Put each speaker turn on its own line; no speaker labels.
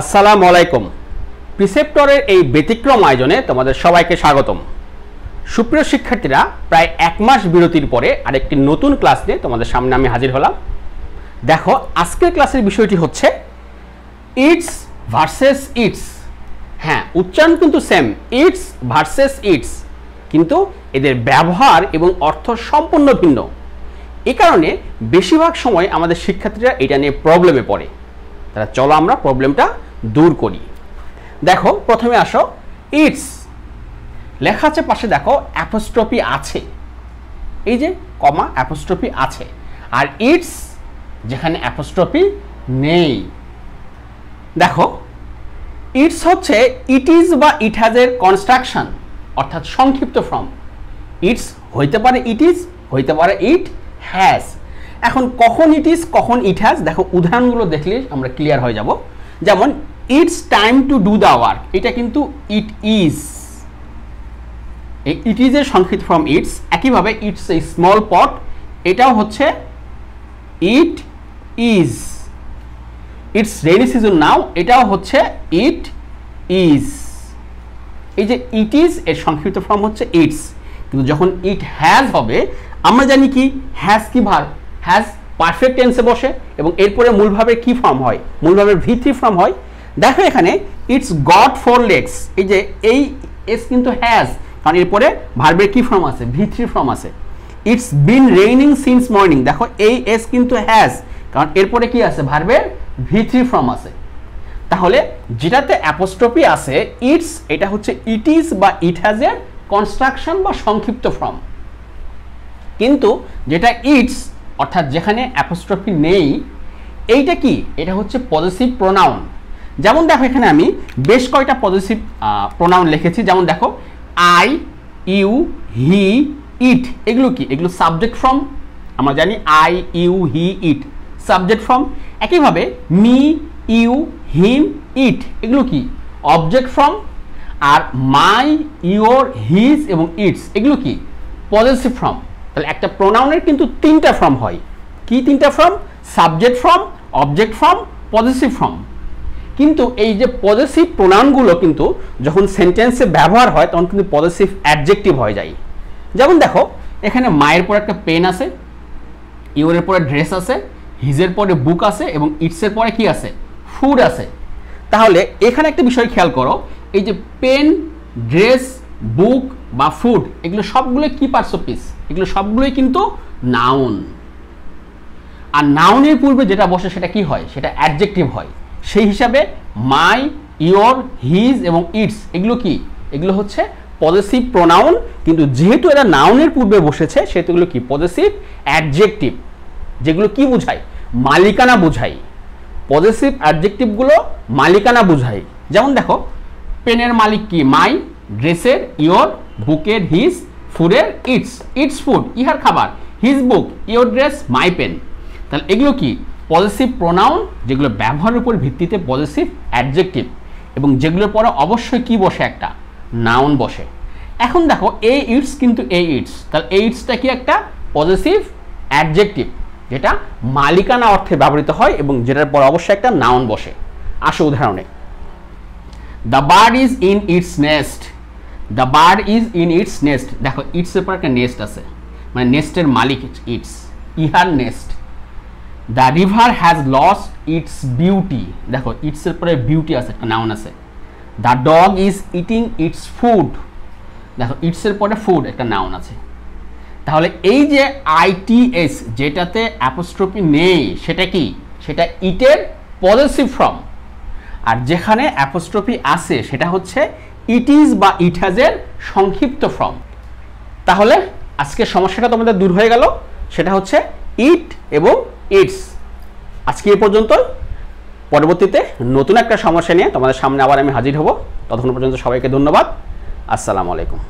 আসসালামু আলাইকুম। প্রিসেপ্টরের এই ব্যতিক্রম আয়োজনে তোমাদের সবাইকে স্বাগতম। সুপ্রিয় শিক্ষার্থীরা, প্রায় এক মাস বিরতির পরে আরেকটি নতুন ক্লাস নিয়ে তোমাদের সামনে আমি হাজির হলাম। দেখো, আজকের ক্লাসের বিষয়টি হচ্ছে ইটস ভার্সেস ইটস। হ্যাঁ, উচ্চারণ কিন্তু সেম, ইটস ভার্সেস ইটস, কিন্তু এদের ব্যবহার এবং অর্থ সম্পূর্ণ ভিন্ন। এ কারণে বেশিরভাগ সময় আমাদের শিক্ষার্থীরা এটা নিয়ে প্রবলেমে পড়ে। তাহলে চলো আমরা প্রবলেমটা দূর করি। দেখো, প্রথমে আসো, ইটস লেখা আছে, পাশে দেখো অ্যাপোস্ট্রফি আছে, এই যে কমা অ্যাপোস্ট্রফি আছে। আর ইটস যেখানে অ্যাপোস্ট্রফি নেই। দেখো, ইটস হচ্ছে ইট ইজ বা ইট হ্যাজ এর কনস্ট্রাকশন, অর্থাৎ সংক্ষিপ্ত ফর্ম। ইটস হইতে পারে ইট ইজ, হইতে পারে ইট হ্যাজ। এখন কখন ইট ইজ, কখন ইট হ্যাজ, দেখো উদাহরণগুলো দেখলে আমরা ক্লিয়ার হয়ে যাব। যেমন it's time to do the work, এটা কিন্তু ইট ইজ, ইট ইজ এর সংক্ষিপ্ত ফর্ম ইটস। একইভাবে ইটস এ স্মল পট, এটাও হচ্ছে it is. It's rainy season now, এটাও হচ্ছে ইট ইজ। এই যে ইট ইজ এর সংক্ষিপ্ত ফর্ম হচ্ছে ইটস, কিন্তু যখন ইট হ্যাজ হবে, আমরা জানি কি হ্যাজ কি ভার্ব, হ্যাজ পারফেক্ট টেন্সে বসে এবং এরপরে মূল ভাবের কি ফর্ম হয়, মূল ভাবের V3 ফর্ম হয়। দেখো এখানে ইটস গট 4 legs, এই যে এই এস কিন্তু হ্যাজ, কারণ এরপরে ভার্বের কি ফর্ম আছে, V3 ফর্ম আছে। It's been raining since morning, দেখো এই এস কিন্তু হ্যাজ, কারণ এরপরে কি আছে, ভার্বের V3 ফর্ম আছে। তাহলে যেটাতে অ্যাপোস্ট্রফি আছে ইটস, এটা হচ্ছে ইট ইজ বা ইট হ্যাজ এর কনস্ট্রাকশন বা সংক্ষিপ্ত ফর্ম। কিন্তু যেটা ইটস, অর্থাৎ যেখানে অ্যাপোস্ট্রফি নেই, এইটা কি, এটা হচ্ছে পজেসিভ প্রোনাউন। যেমন দেখো এখানে আমি বেশ কয়টা পজেসিভ প্রোনাউন লিখেছি। যেমন দেখো আই, ইউ, হি, ইট, এগুলো কি, এগুলো সাবজেক্ট ফর্ম। আমরা জানি I, you, he, it subject form. একইভাবে মি, ইউ, হিম, ইট, এগুলো কি অবজেক্ট ফর্ম। আর মাই, ইওর, হিজ এবং ইটস, এগুলো কি পজেসিভ ফর্ম। তাহলে একটা প্রোনাউনের কিন্তু তিনটা ফর্ম হয়। কি তিনটা form? Subject form, object form, possessive form. কিন্তু এই যে পজেসিভ প্রোনাউনগুলো কিন্তু যখন সেন্টেন্সে ব্যবহার হয় তখন কিন্তু পজেসিভ অ্যাডজেক্টিভ হয়ে যায়। যেমন দেখো এখানে মায়ের পরে একটা পেন আছে, ইওরের পরে ড্রেস আছে, হিজের পরে বুক আছে এবং ইটসের পরে কি আছে, ফুড আছে। তাহলে এখানে একটা বিষয় খেয়াল করো, এই যে পেন, ড্রেস, বুক বা ফুড, এগুলো সবগুলো কি পার্টস অফ স্পিচ, এগুলো সবগুলোই কিন্তু নাউন। আর নাউনের পূর্বে যেটা বসে সেটা কি হয়, সেটা অ্যাডজেক্টিভ হয়। সেই হিসাবে মাই, ইওর, হিজ এবং ইটস, এগুলো কি, এগুলো হচ্ছে পজেসিভ প্রোনাউন। কিন্তু যেহেতু এরা নাউনের পূর্বে বসেছে সেহেতু এগুলো কি পজেসিভ অ্যাডজেক্টিভ, যেগুলো কি বোঝায়, মালিকানা বোঝায়। পজেসিভ অ্যাডজেক্টিভগুলো মালিকানা বোঝায়। যেমন দেখো পেনের মালিক কি, মাই, ড্রেসের ইওর, বুকের হিজ, ফুডের ইটস, ইটস ফুড ইহার খাবার, his book, your dress, my pen. তাহলে এগুলো কি পজেসিভ প্রোনাউন, যেগুলো ব্যবহারের উপর ভিত্তিতে পজেসিভ অ্যাডজেক্টিভ এবং যেগুলোর পরে অবশ্যই কি বসে, একটা নাউন বসে। এখন দেখো এই ইটস কিন্তু এই ইটস, তাহলে এই ইটসটা কি একটা পজেসিভ অ্যাডজেক্টিভ, যেটা মালিকানা অর্থে ব্যবহৃত হয় এবং যেটার পর অবশ্যই একটা নাউন বসে। আসো উদাহরণে, the bird is in it's nest, the bird is in it's nest. দেখো ইটসের পর একটা নেস্ট আছে, মানে নেস্টের মালিক ইটস, ইহার nest. The river has lost it's beauty, দেখো ইটসের পরে বিউটি আছে, একটা নাউন আছে। The dog is eating it's food, দেখো ইটসের পরে ফুড, একটা নাউন আছে। তাহলে এই যে আইটিএস যেটাতে অ্যাপোস্ট্রফি নেই সেটা কি, সেটা ইটের পজেসিভ ফর্ম। আর যেখানে অ্যাপোস্ট্রফি আছে সেটা হচ্ছে ইট ইজ বা ইট হ্যাজ এর সংক্ষিপ্ত ফর্ম। তাহলে আজকের সমস্যাটা তোমাদের দূর হয়ে গেল, সেটা হচ্ছে ইট এবং ইটস। আজকে এই পর্যন্ত। পরবর্তীতে নতুন একটা সমস্যা নিয়ে তোমাদের সামনে আবার আমি হাজির হব। ততক্ষণ পর্যন্ত সবাইকে ধন্যবাদ। আসসালামু আলাইকুম।